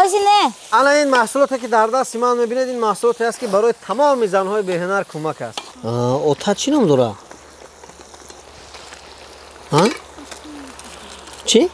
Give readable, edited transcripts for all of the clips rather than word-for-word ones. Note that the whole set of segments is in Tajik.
آشینه الان این محصولاتی که در دست من میبینید این محصولاتی است که برای تمام زنهای بهنر کمک است. اوتا چی نام داره؟ ها؟ چی؟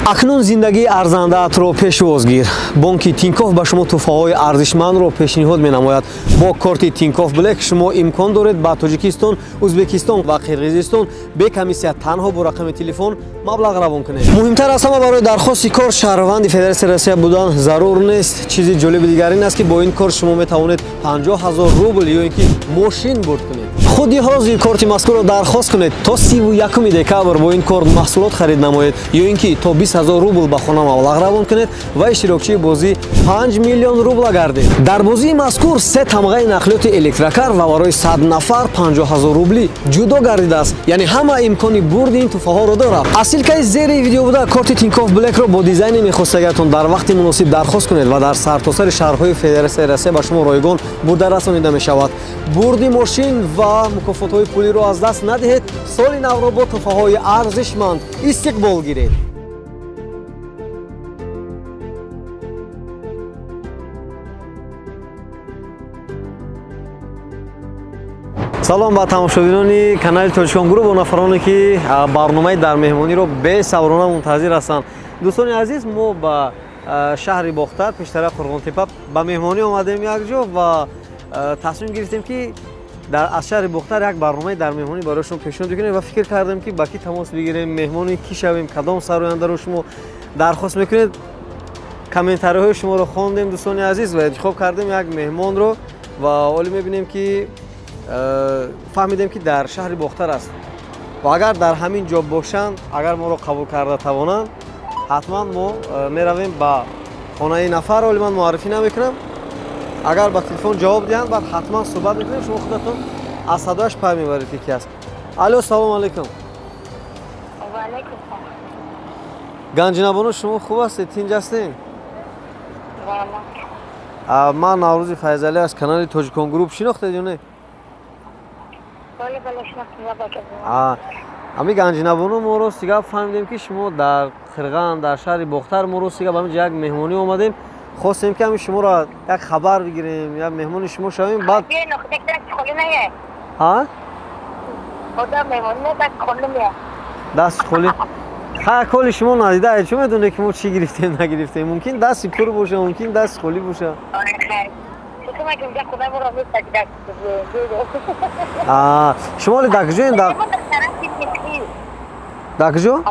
اکنون زندگی ارزنده‌ات را پیشواز گیر. بانک تینکوف به شما تحفه‌های ارزشمند را پیشنهاد می‌نماید. با کارت تینکوف بلک شما امکان دارید با تاجیکستان، ازبکستان و قرقیزستان به کمیسیون تنها با رقم تلفن مبلغ روان کنید. مهمتر از همه برای درخواست کار شهروند فدراسیون روسیه بودن ضرور نیست. چیز جالب دیگر این است که با این کار شما می‌توانید 50,000 روبل یا اینکه ماشین برد کنید. خود حاضر این کارت مذکور را درخواست کنید تا 31 دکبر با این کارت محصولات خرید نمایید یا اینکه تا 20,000 روبل به خانه مبلغ روان کنید و اشتراکچی بازی 5 میلیون روبل گردید. در بازی مذکور 3 تمغه نقلیات الکتریکر و برای 100 نفر 50,000 روبلی جدا گردیده است. یعنی همه امکانی برد این تحفه ها را دارد. اصل که زیر ویدیو بوده کارت تینکوف بلک را با دیزاین میخواستگیتون در وقت مناسب درخواست کنید و در سرتاسر شهرهای فدراسیون روسیه به شما رایگان برده رسانیده می شود. برد ماشین و مکافات های پولی را از دست ندهید. سال نو را با تحفه های ارزشمند استقبال گیرید. سلام با تماشاگران کانال تاجیکان گروه و نفرانی که برنامه در مهمانی رو به صبرانه منتظر هستند. دوستان عزیز ما با شهر باختر پیشتر قرغانتپه به مهمانی آمدیم یک جا و تصمیم گرفتیم که از شهر باختر یک برنامه در مهمانی برایشون پیشنهاد کنیم و فکر کردیم که با کی تماس بگیریم، مهمانی کی شویم، کدام سراینده رو شما درخواست میکنید. کامنت‌های شما رو خواندیم دوستان عزیز و انتخاب کردیم یک مهمان رو و حالا میبینیم که فهمیدیم که در شهر باختر است و اگر در همین جا باشند، اگر ما رو قبول کرده توانند، حتما ما میرویم با خانه نفر. ولی من معرفی نمیکنم. اگر با تلفن جواب دهند بعد حتما صحبت میکنیم. شما خودتون از صداش پای میبرید که کی است. الو سلام علیکم. و علیکم سلام. گنجینه شما خوب هستید؟ اینجا هستین؟ من نوروز فیضعلی از کانال تاجیکان گروه شناختید یا نه؟ بله شناختم. امی گنجینه‌بانو ما رو سیگا فهمیدیم که شما در خرغان در شهر باختر ما رو سیگا به اینجا یک مهمانی اومدیم. خواستیم که شما را یک خبر بگیریم یا مهمون شما شویم. بعد بیا نقطه دست خالی نیه. ها؟ خدا مهمون دست خالی نیه. دست خالی. ها کلی شما ندیده. چون میدونه که ما چی گرفتیم نگرفتیم. ممکن دستی پر باشه، ممکن دست خالی باشه. آره خیر. تو ما که اونجا خدا ما رو می‌سازی دست. شما لی دکجوین در دکجو؟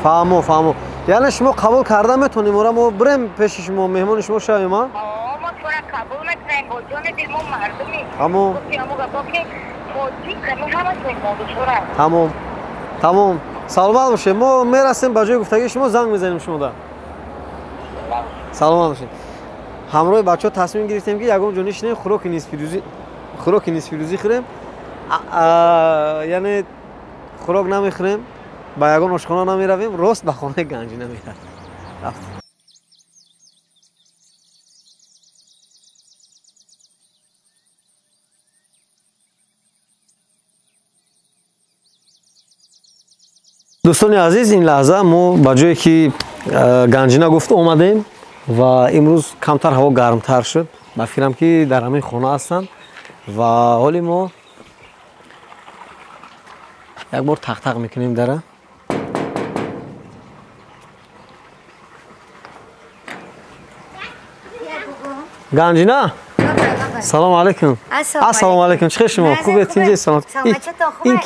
فهمو. یعنی شما قبول کرده میتونیم ما بریم پیش شما مهمان شما شویم ها؟ ما تو را قبول میکنیم با جان دل ما مردمی. تمام. تمام. سلامت باشید. ما میرسیم به جای گفتگی شما زنگ میزنیم شما در. سلامت باشید. همراه بچه‌ها تصمیم گرفتیم که یگان جونیش نه خوراک نیست فیروزی خوریم. یعنی خوراک نمیخوریم. با یگان آشخانه نمیرویم. راست به خانه گنجینه میریم. رفتیم. دوستان عزیز این لحظه ما با جایی که گنجینه گفت اومدیم و امروز کمتر هوا گرمتر شد. من فکرم که در همین خانه هستن و حالی ما یک بار تق میکنیم داره. گنجینه سلام علیکم. السلام علیکم. چه شما خوبه؟ اینجا سلامت. این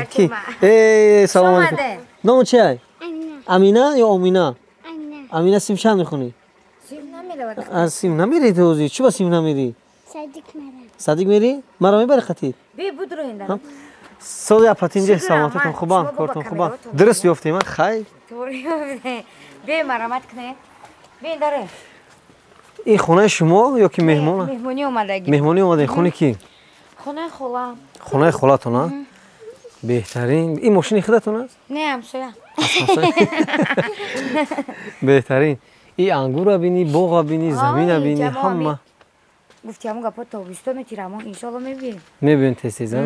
کی؟ سلام علیکم. نام چیه؟ امینه یا امینا؟ امینه سیم چند میخونی؟ سیم نمیری توزی. چی با سیم نمیری؟ صدیق میری؟ مرا میبری خطی؟ بی بود رو این سال اپرات اینجا سلامتتون خوبه؟ کارتون خوبه؟ درست یافتیم من خیلی؟ بی مرامت کنه. بی داره. این خونه شما یا که مهمونه؟ مهمونی اومدگی. مهمونی اومده. خونه کی؟ خونه خاله. خونه خالتونه؟ بهترین. این ماشین خودتون است؟ نه همسایه. بهترین. این انگور بینی، باغ بینی، زمین بینی، همه. گفتی همون گپا تابستون تیرمون ان شاء الله میبینیم. میبینید تیزا؟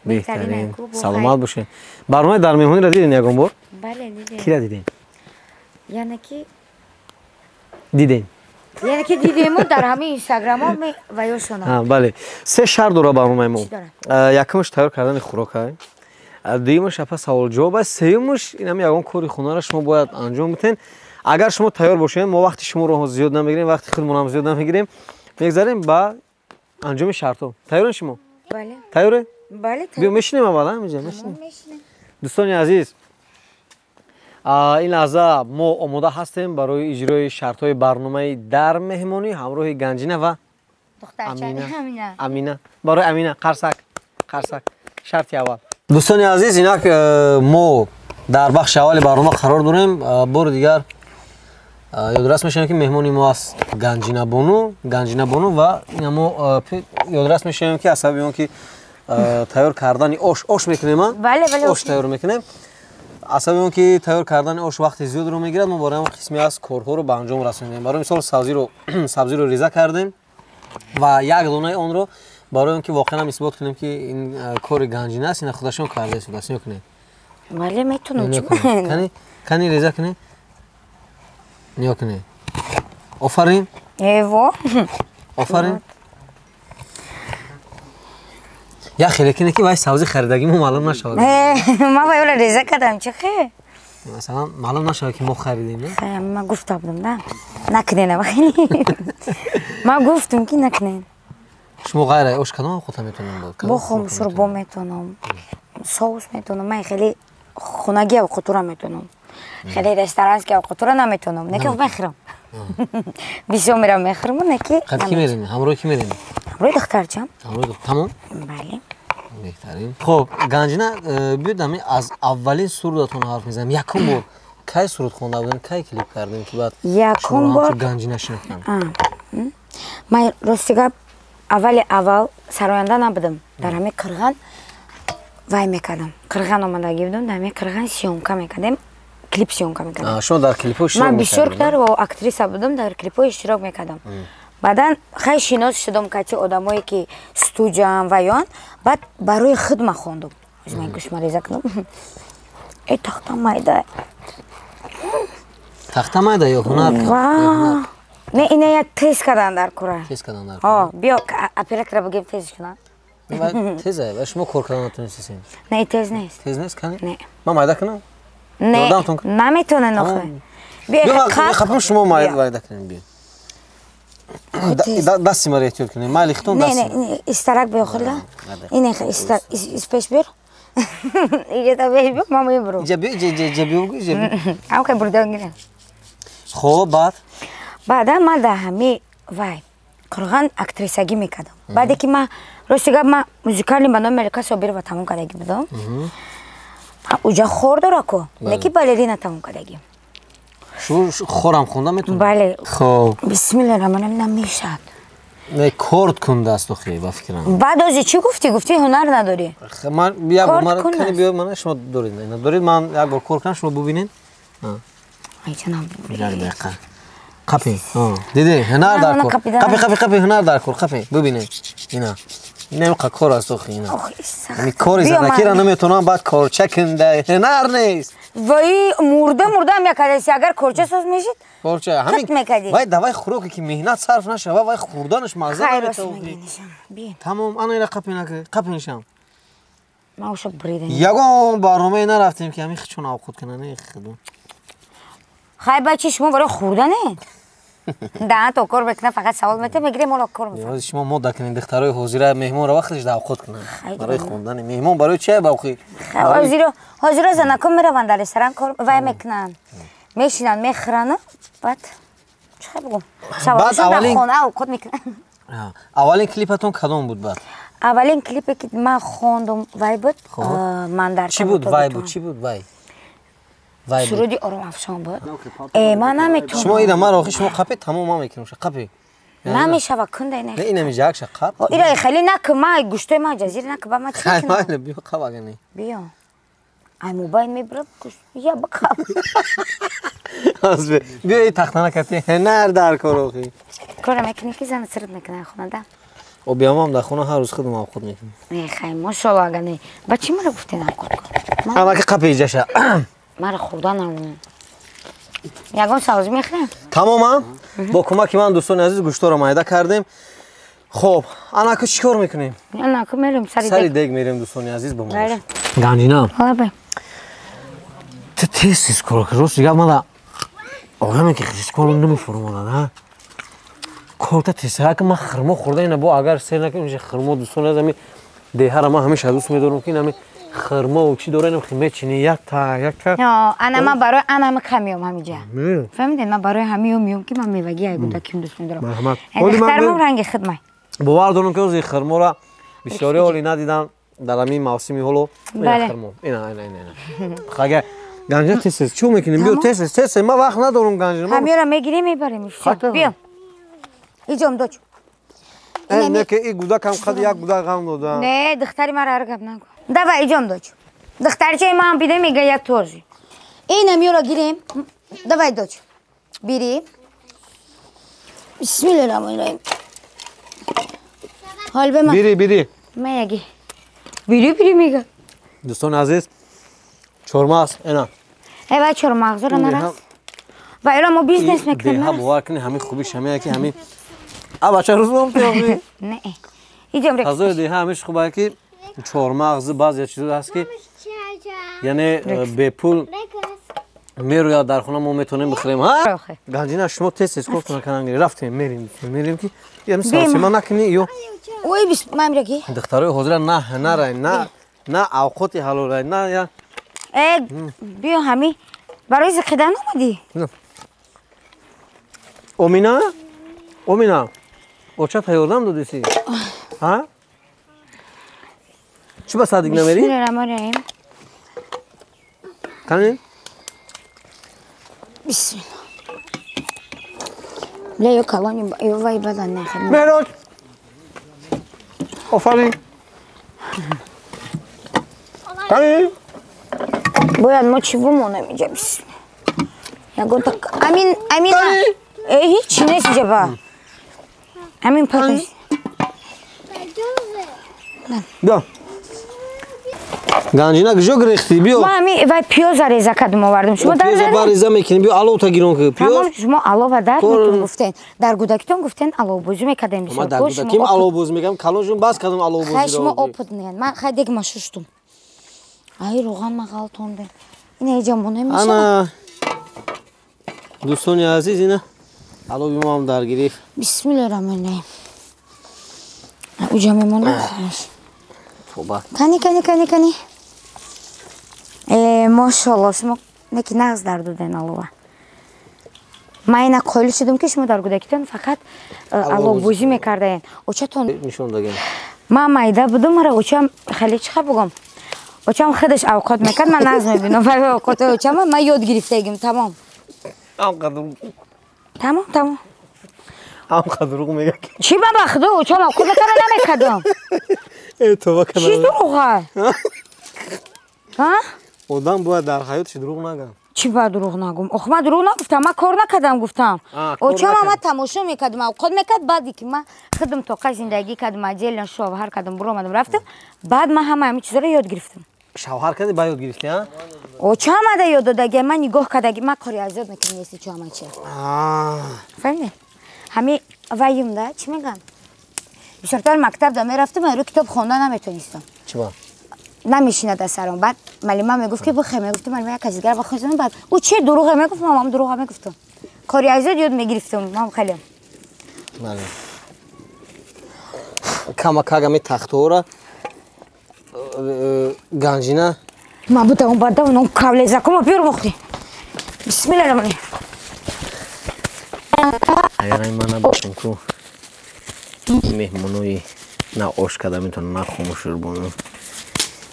بهترین سلامت باشین. برنامه در مهمونی را دیدین یکم بار؟ بله دیدیم. کی را دیدین؟ یعنی که دیدین. یعنی که دیدیم و در همه اینستاگرام ها و یا شنا. بله. سه شرط داره برنامه ما. چی داره؟ یکمش تیار کردن خوراک های. دویمش اپا سوال جواب است. سومش این هم یکم کاری خونه را شما باید انجام بدین. اگر شما تیار باشین ما وقتی شما رو زیاد نمیگیریم، وقتی خودمون هم زیاد نمیگیریم، میگذاریم با انجام شرطو. تیارین شما؟ بله. تیاره؟ بله. بیا میشینیم اول همینجا میشینیم. دوستان عزیز، این لحظه ما آماده هستیم برای اجرای شرط‌های برنامه در مهمانی همراه گنجینه و امینه. برای امینه قرصک شرط اول. دوستان عزیز، اینک ما در بخش اول برنامه قرار داریم. بار دیگر یادرس میشیم که مهمانی ما است گنجینه بانو و این ما یادرس میشیم که عصبی اون که تیار کردن آش میکنیم. بله. آش تیار میکنیم. عصبی اون که تیار کردن آش وقت زیاد رو میگیرد. ما برای قسمی از کارها رو به انجام رسوندیم. برای مثال سبزی رو ریزه کردیم و یک دونه اون رو برای اینکه واقعا اثبات کنیم که این کار گنجینه است، این خودشون کرده شده است. کنید. بله میتونم. کنی ریزه کنی. نیا کنی. آفرین. ایوا. آفرین. یا خیلی کنه که وای سبزی خریدگی ما معلوم نشود. ما وای ریزه کردم چه خیر. مثلا معلوم نشود که ما خریدیم نه؟ ما گفتم نه. نکنین بخیر. ما گفتم که نکنین. شما غیر آش کدام خودت میتونین بود؟ بخوام شوربا میتونم. سس میتونم. من خیلی خونگی و قطوره میتونم. خیلی رستوران که قطوره نمیتونم. نکه میخرم. بیشتر میرم میخرم نکه. خب کی میرین؟ همراه کی میرین؟ همراه دخترچم. همراه تمام؟ بله. بهترین. خب گنجینه بیادم از اولین سرودتون حرف میزنم. یکم بار کی سرود خونده بودین؟ کی کلیپ کردین که بعد یکم بار گنجینه شنیدم. من راستیگه اول سراینده نبودم. در همه قرغان وای میکردم. قرغان آمدگی بودم. در همه قرغان سیونکا میکردم. کلیپ سیونکا میکردم. شما در کلیپ اشتراک من بسیار و اکتریسا بودم. در کلیپ اشتراک میکردم. بعدن خیلی شناس شدم که آدمایی که استوجم و یان بعد برای خودم خواندم. از من گوش مریضه کردم. ای تخته مایده. تخته مایده یا هنر؟ نه اینه یک تیز کردن در کره. تیز کردن در کره. بیا اپیرک را بگیم تیز کنن. تیزه و شما کار کردن نتونستین؟ نه تیز نیست. تیز نیست کنی؟ نه. ما مایده کنم؟ نه نمیتونه نخواه. بیا خب شما مایده کنیم بیا. دستی مرا احتیاط کنیم. ما لیختون دستی. نه استرک بیا خورده. اینه اسپیش بیر. اینجا تا بیا ما میبرم. اینجا بیا. او که برده گیرم. خب بعد ما ده همه وای قرغان اکتریسگی میکردم. بعد که ما راستیگه ما موزیکالی به نام ملکه صابر و تموم کردگی بودم. اوجا خورد را کو. نکی بالرینه تموم کردگی. خورم خونده میتونم؟ بله. خب بسم الله الرحمن الرحیم نمیشد. نه کورد کنده است خیلی با فکرم. بعد از چی گفتی هنر نداری؟ من بیا کنی بیا من شما دارید من یک بار کور کنم شما ببینین. ای جناب. دقیقاً. قپی. دیدی هنر در کور. قپی هنر در کور قپی ببینید اینا. نمی کار است خیلی اینا. یعنی کاری زدکی را نمیتونم بعد کار چکنده هنر نیست. وای مرده هم یکدسی اگر کورچه ساز میشید کورچه همین وای دوای خوراکی که مهنت صرف نشه وای خوردنش مزه نمیده. تمام انا اینا قپی نشم. ما وش بریدن. یگان برنامه نرفتیم که همین چون اوقات کنن خدمت. خای بچه شما برای خوردنه؟ ده تا کار بکنه فقط سوال میته میگیره مولا کار میکنه. شما مود کنین دخترای حاضره مهمون رو وقتش دعوت کنن. برای خوندن مهمون برای چه باقی؟ حاضر زنکم میرن در رستوران کار وای میکنن. میشینن میخرن بعد چه بگم؟ سوالشون در خونه اوقات میکنن. اولین کلیپتون کدوم بود بعد؟ اولین کلیپی که من خوندم وای بود. من در چی بود وای بود؟ چی بود وای؟ سرودی آرام افشان بود. من نمیتونم. شما اینا ما راهی شما قپی تمام میکنم قپی. نمیشه و کنده نه. اینه میشه اکش قپ. اینا خیلی نک ما گوشت ما جزیره نک با ما چی کنم. خیلی بیا قپ اگه بیا. ای موبایل میبرم یا بقپ. از بیا این تختانه کتی هنر در کاروخی. کار میکنی که زن سرت میکنه خونده. او بیامم در خونه هر روز خودم اوقات میکنم. نه خیلی ماشاءالله اگر نه بچه مرا گفتین اوقات کن. اما که قپی جشه. مرا خوردن نمونه. یگان ساز میخرم. تماما با کمک من دوستان عزیز گوشت رو مایده کردیم. خب انا که چیکار میکنیم؟ نه که میریم سری دیگ میریم دوستان عزیز با ما. بله. گنجینا. حالا بای. تو تیز کار که روز دیگه ما آقا من که خیلی کارو نمیفرمونن ها. کارت تیزه که ما خرما خورده اینا با اگر سر نکنیم میشه خرما دوستان عزیز ده ما همیشه دوست می‌دارم که نمی خرما و چی داره اینم خیمه چینی یک تا نه انا من برای انا کمیام همینجا فهمیدین من برای همیام که من میوگی ای بوده که دوست می‌دارم مرحمت اخترم رنگ خدمت باور دارم که از خرما را بسیاری حالی ندیدن در همین موسمی هلو خرما اینا خاگه گنجه تیز چی میکنیم بیو تیز ما وقت ندارم گنجه همیارا میگیریم میبریم بیا ایجام دوچ نه که این گودا کم خد یک گودا غم داده نه دختری مرا ارگب نکن دوا ایجام دوچ دخترچه ما هم بیده میگه یک تورزی این همیارا گیریم دوا دوچ بیریم بسم الله الرحمن الرحیم حال به من بیری من یکی بیری میگه دوستان عزیز چورماس اینا ای چورماغ رو نرس و اینا ما بیزنس میکنیم ها باور کنی همین خوبیش همه که همین بچه روز میام نه ایجام رکس از ده همیش خوبه که چورماغ بعضی چیزا هست که یعنی به پول میروید در خونه ما میتونیم بخریم ها گنجینا شما تست کار کنن رفتیم میریم که یعنی سالسی ما نکنی یو اوی بس ما میرگی دخترای حاضر نه اوقاتی حلال نه یا بیا همی برای زخیدن اومدی اومینا اوچه تایردم دادیسی ها چی با صادق نمیری؟ بسم الله الرحمن الرحیم کنی؟ بسم الله لیو کلانی یو وای بدن نخیر میروش آفرین کنی؟ باید ما چی بمونه میجا بسم الله یگون تا امین هیچی نیست جبا امین پاکش بیا گنجینا کجا گرفتی بیا ما همین وای پیاز ریزه کردم آوردم شما در پیاز باریزه میکنی بیا علو تا گیرون که پیاز شما علو و در میتون گفتین در گودکتون گفتین علو بوزی میکردیم ما در گودکیم علو بوز میگم کلونشون باز کردم علو بوزی رو شما اوپد نیان من خیلی دیگه مشوشتم ای روغن ما غلطونده این ایجام نمیشه انا دوستان عزیز اینا علو ما هم در گرفت بسم الله الرحمن الرحیم اوجا میمونه خلاص توبه کنی ماشاءالله شما نکی نغز در دودن علوه من اینا قولی شدم که شما در گودکتون فقط علو بوزی میکردین اوچتون نشون دادم من مایده بودم مرا اوچم خیلی چخه بگم اوچم خودش اوقات میکرد من نغز میبینم ولی اوقات اوچم من یاد گرفتگیم تمام تمام هم دروغ میگه چی من بخدا اوچم اوقات میکرد نمیکردم توبه کنم چی دروغه ها آدم باید در حیاتش دروغ نگم چی باید دروغ نگم آخه من دروغ نگفتم من کار نکردم گفتم اوچم من تماشا میکردم اوقات میکرد بعدی که من خودم توقع زندگی کردم اجل شوهر کردم برو اومدم رفتم بعد من همه چیزا رو یاد گرفتم شوهر کردی با یاد گرفتی ها اوچم ما یاد دادگی من نگاه کردگی من کاری ازاد میکنم نیستی چه همه چی فهمیدی همین واییم ده چی میگن بیشتر مکتب دم رفتم من رو کتاب خوندن نمیتونستم چرا نمیشینه در سرم بعد معلم میگفت که بخیر میگفتم معلم یک کسی دیگر بخونم بعد او چه دروغه میگفت مام دروغه میگفتم کاری ازاد یاد میگرفتم مام خیلی بله کما کاگمی تختورا گنجینا ما بوده اون بعد اون کابل زکم پیور مختی بسم الله الرحمن اگر این من نباشم کو مهمونوی نه آش کده میتونم نه خاموش رو بونم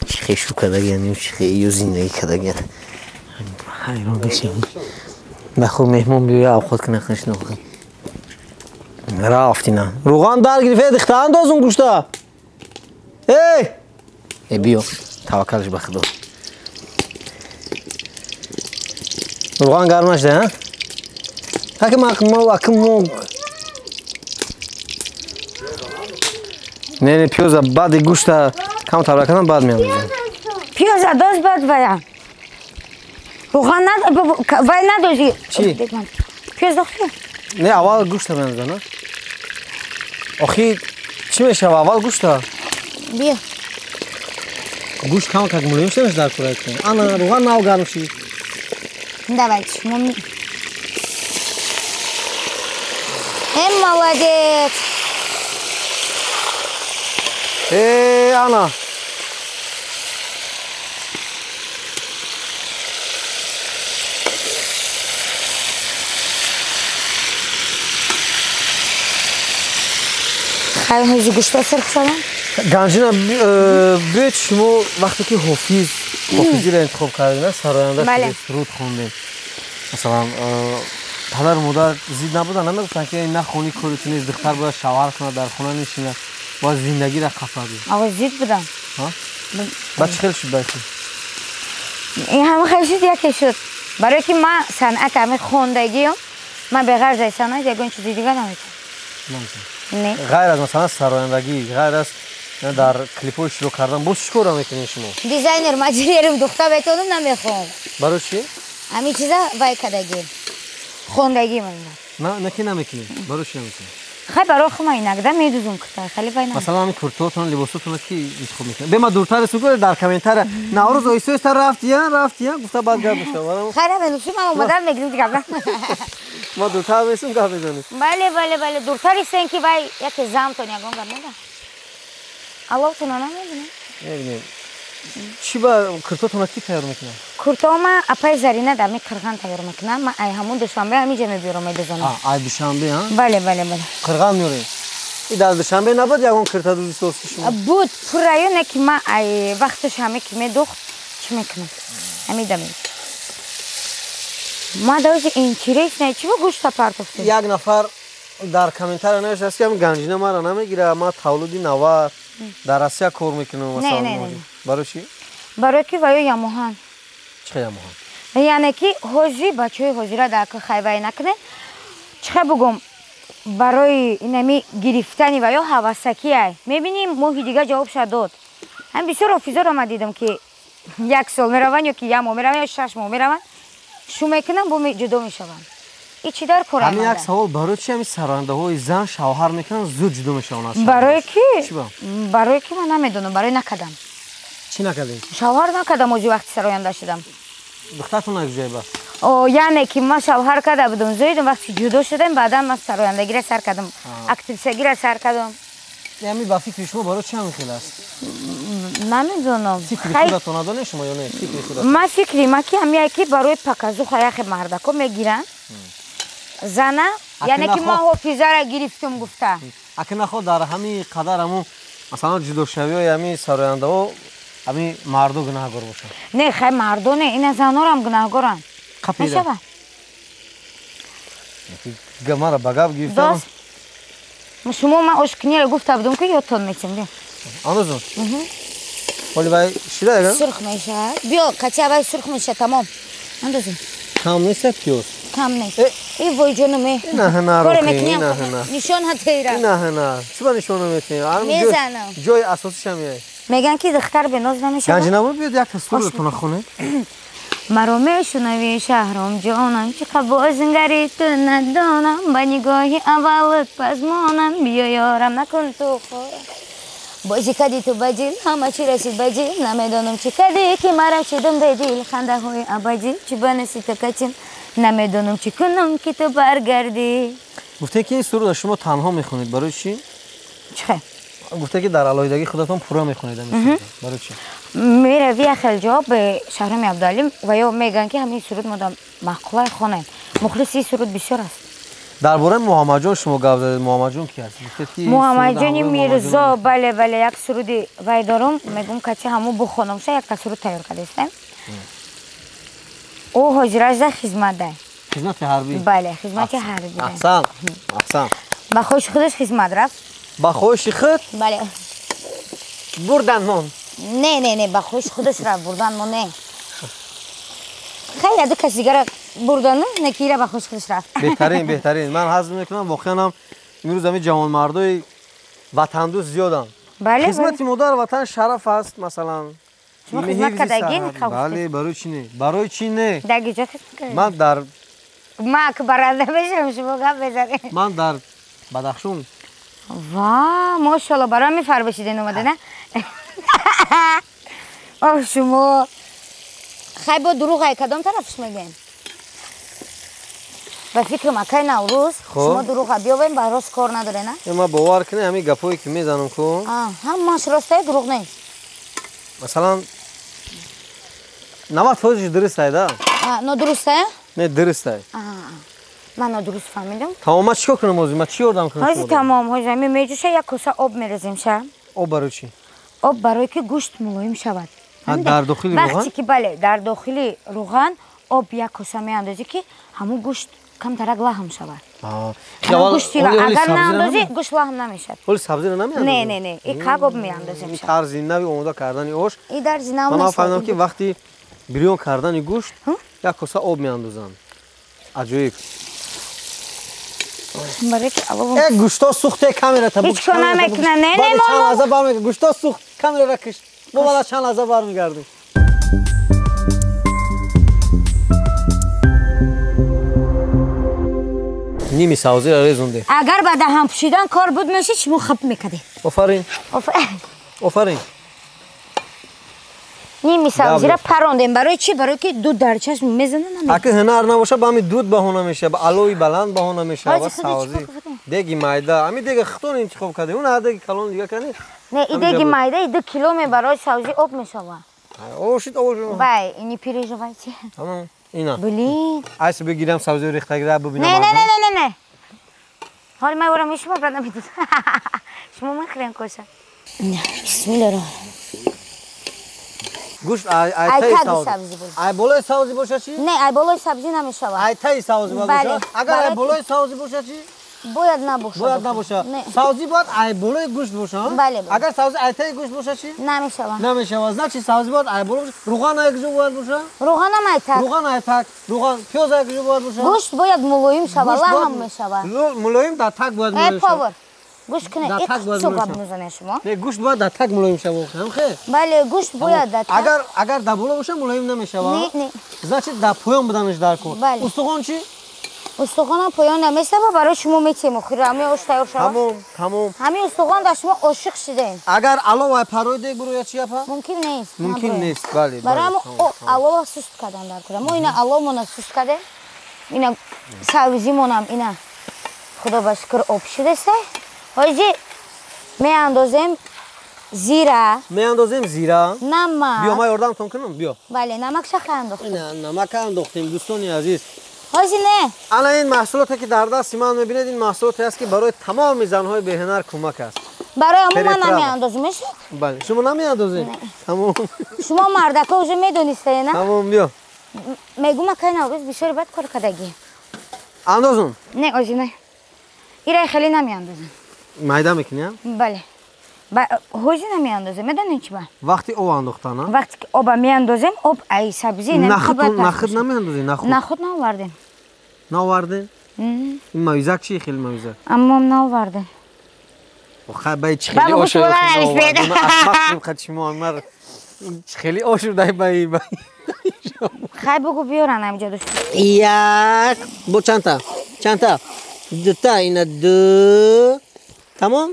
چی شو کده گنیم چی یو زندگی کده گن حیران بشیم بخور مهمون بیوی اوقات که نخنش نخواه رافتی نه روغان در گرفه دخته انداز اون گوشتا ای بیو توکلش به خدا روغان گرم نشده ها اکم نه پیوزا بعد گوشت کم تبر کردن بعد میام. پیوزا دوست باد ویا. روغن وای نداری. چی؟ پیوز داخلی. نه اول گوشت میام نه. آخی چی میشه اول گوشت؟ بیا. گوشت کم که ملیمش نمیشه در کره کنی. آنا روغن ناو گرمشی. Давайте, мам. Молодец. Ana. خیلی هزی گوشت سرخ شدن؟ گنجینا بیت شما وقتی که حافظی را انتخاب کردین سراینده سرود خوندین مثلا پدر مادر زید نبودن نمیگفتن که این نه خونی کارتون نیست دختر باید شوهر کنه در خونه نشینه باید زندگی را خفه بید آقا زید بودن بعد چه خیلی شد بایدی؟ این همه خیلی شد یکی شد برای که من صنعت همه خوندگیم من به غیر از صنعت یکون چیزی دیگه نمیتونم غیر از مثلا سرایندگی غیر از در کلیپ‌های شروع کردن باز چیکار را میکنین شما؟ دیزاینر مجریرم دختر بتونم نمیخوام برای چی؟ همین چیزا وای کدگی خوندگی من نه که نمیکنین برای چی نمیکنین؟ خیلی برای خودم اینقدر میدوزم که خیلی وای نمیکنم مثلا همین کورتاتون لباساتون کی انتخاب میکنین؟ به ما دورتر سوگل در کامنتر نوروز اویسوس رفتیا گفته بعد گپ بشه برام خیلی بنوشیم من اومدم میگم دیگه ما دورتر میسیم گپ بزنیم بله دورتر هستن که وای یک زامتون یگون گم الله تو نمیدونم چی با کورتاتون کی تیار میکنه؟ کورتام اپای زرینه دمی قرغان تیار میکنم من ای همون دوشنبه همینجا میبرم میدزنم ای دوشنبه ها؟ بله قرغان میورین این در دوشنبه نبود یگون کورتا دوزی سوس شما بود پرایونه که من ای وقتش همه که میدوخت چی میکنم همیدم ما دوزی این چیریش نه چی با گوشت پرتفته یک نفر در کامنتر نوشته که هم گنجینه ما را نمیگیره ما تولدی نوار در آسیا کار میکنم مثلا نه برای چی؟ برای که وای یاموهان چه یاموهان؟ یعنی که حوزی بچه حوزی را در که خیوای نکنه چه بگم برای اینمی گرفتنی و یا حواسکی ای میبینیم موهی دیگه جواب شد داد هم بسیار آفیزا را ما دیدم که یک سال میرون یا که یک ماه میرون یا 6 ماه میرون شو میکنن با جدا میشون این چی در کره همین یک سوال برای چی همین سرانده های زن شوهر میکنن زود جدا میشون برای کی؟ برای کی من نمیدونم برای نکدم چی نکردین؟ شوهر نکدم اوجی وقتی سراینده شدم دخترتون نگجای با او یعنی که ما شوهر کرده بودم زویدم وقتی جدا شدم بعدا من سرایندگی را سر کردم اکتیویستی را سر کردم یعنی با فکر شما برای چی همین خیلی است؟ نمیدونم فکر خودتون نداره شما یا نه فکر خودتون؟ ما فکری ما که همیشه که برای پکازو خیلی مردکو میگیرن زنه یعنی که ما حافظه را گرفتم گفته اگه نخود در همین قدر همون مثلا جدا شوی و همین سراینده ها همین مردو گناهگار باشن نه خیلی مردو نه این زنها هم گناهگارن خپیده گما را بگاب گرفتم شما من اشکنی را گفته بودم که یادتون میتونم بیا آنوزون ولی باید شده اگر؟ سرخ میشه بیا کچه باید سرخ میشه تمام اندازیم کم نیست پیوز کم نیست این وای جانمه نه روخی نه نشان هتیره نه چی با نشان میتونی؟ میزنم جای اساسیش همیه میگن که دختر به ناز نمیشه گنجی نبود بیاد یک تصور بتونه خونه مرا میشنوی شهرام جانم چه قبازنگری تو ندانم با نگاهی اولت پزمانم بیا یارم نکن تو خورم بازی کردی تو بجیل همه چی رسید بجیل نمیدانم چی کردی که مرا چیدم به دیل خنده های ابجیل چی بنسی تو کچیم نمیدانم چی کنم که تو برگردی گفته که این سرود شما تنها میخونید برای چی؟ چه؟ گفته که در علایدگی خودتون پورا میخونید برای چی؟ میروی خیلی جا به شهرام عبدالعلیم و یا میگن که همین سرود ما مقاله خونه مخلص این سرود بسیار است درباره محمد جان شما گفت زدید محمد جان کی هست؟ محمد جان میرزا بله یک سرودی وای دارم میگم که همو بخونم شه یک سرود تیار کردم او حاضر خدمت ده خدمت حربی بله خدمت حربی احسن با خوش خودش خدمت رفت با خوش خود بله بردن نان نه با خوش خودش رفت بردن نان نه خیلی دو کسی دیگر بردن نکیره با خوش خودش رفت بهترین من حظ میکنم واقعا هم امروز همین جوان مردای وطن دوست زیادن Bale, Хизмати модар ватан шараф аст, масалан. Шумо хизмат кардагӣ? Бале, барои чӣ не? Барои чӣ не? Дар киҷо хизмат кардем? Ман дар Ман ки баранда мешавам, шумо гап мезанед. Ман дар Бадахшон. Ва, мошалла, барои ҳамин фарбашиден омада, на? Ох, шумо. Хай бо дурӯғ ай кадом тарафш мегӯем? ба фикри макай Наврӯз, шумо дурӯға биёбем, ба рост кор надоре, на? Ма бовар кунед, ҳамин гапое ки мезанам ку. Ҳамаш ростае, дурӯғ нест. Масалан 90% дуруст ай да. Нодурустае? Не, дуруст ай. Ман нодуруст фаҳмидам. Тамом, ма чӣ кор кунам ҳозир? Ма чӣ ёрдам кунам? Ҳозир тамом, ҳозир ҳамин меҷӯша, як коса об мерезем, ша? Об барои чӣ? Об барое ки гӯшт мулоим шавад. Дар дохили рӯған? Вақте ки бале, дар дохили рӯған об як коса меандозӣ ки ҳамун гӯшт камтарак лаҳм шавад. Агар наандозӣ, гӯшт лаҳм намешавад. Оли сабзиро намеандозӣ? Не, и как об меандозем шавад. Тарзи нави омода кардани ош. И тарзи нав Ман нест. фаҳмидам ки вақти бирён кардани гӯшт як коса об меандозанд. Аҷоиб. Барои ки алло. Гӯшто сӯхте камера та. Ҳеҷ кор намекунад. Не, чанд лаҳза бармегардад. Гӯшто сӯхт, камерара киш. Мо баъд аз чанд лаҳза бармегардем. ними сабзиро резондем. Агар ба даҳан пӯшидан кор буд мешид, шумо хаб мекардед. Офарин. Офарин. Ними сабзиро парондем. Барои чӣ? Барои ки дуд дар чашм мезанад намед. Аки ҳунар набоша, ба ҳамин дуд баҳона мешавад, ба алои баланд баҳона мешавад, ба сабзи. Деги майда, ҳамин деги хитон интихоб кардем. Он ҳар деги калон дига кардем. Не, и деги майда, и 2 кило барои сабзи об мешавад. Ошид об. Бай, не переживайте. Тамом. Ина. Блин. Айс бигирам сабзиро рехтагира бубинам. Не. Ҳоли ман ворам шумо брат намедид. Шумо мехрен коша. Бисмилла. Гӯшт айтаи сабзи боша. Ай болои сабзи боша чӣ? Не, ай болои сабзи намешавад. Айтаи сабзи боша? Агар ай болои сабзи боша чӣ? Бояд набошад. Бояд набоша. Сабзи бояд ай болои гӯшт боша? Бале. Агар сабзи айтаи гӯшт боша чӣ? Намешавад. Намешавад. Значит сабзи бояд ай болои рӯған ай кужо бояд боша? Рӯғанам айтак. Рӯған айтак. Рӯған пиёз ай кужо бояд боша? Гӯшт бояд мулоим шавад, лаҳм мешавад. Мулоим дар так бояд мулоим шавад. Повар. Гӯшт кунед, иқсо гап мезанед шумо. Не, гӯшт бояд дар так мулоим шавад. Хе? Бале, гӯшт бояд дар так. Агар дар боло боша мулоим намешавад? Не. Значит дар поён буданаш дар кор. Устухон чӣ? Устухонам поён намесава, барои шумо метем охир ҳамин ош тайёр шавад. Тамом. Ҳамин устухон дар шумо ошиқ шидем. Агар алова парои дег бурояд чӣ апа? Мумкин нест. Мумкин нест, бале. Барои алова суст кардан дар кора. Мо ина аловамона суст кардем. Ина сабзимонам ина худо ба шукр об шудеста. Ҳоҷи меандозем зира. Меандозем зира. Намак. Биё, ман ёрдамтон кунам, биё. Бале, намак шахар андохтем. Ина намак андохтем, дӯстони азиз. ҳоҷи не. Ана ин маҳсулоте ки дар дасти ман мебинед, ин маҳсулоте аст ки барои тамоми занҳои беҳунар кӯмак аст. Барои ҳамон ман намеандозем, мешуд? Бале, шумо намеандозем? Тамом. Шумо мардака уже медонистае, на? Тамом, биё. Мегум акай Наврӯз бисёри бад кор кардагӣ. Андозум? Не, ҳоҷи не. Ира хеле намеандозем. Майда мекунӣ? Бале. ҳоҷи намеандозем, медонед чӣ ба? Вақти об андохтана? Вақте ки оба меандозем, об ай сабзи нахуд намеандозем, нахуд? Нахуд наовардем. Наовардем? Ин мавизак чӣ хеле мавизак? Аммом наовардем. Бай чӣ хеле ошо наовардем. Асфақрим қад шумо мар чӣ хеле ошо дай бай. Хай бугу биёран амҷо дӯст. Як, бо чанта? Чанта? Дута, ина ду. Тамом?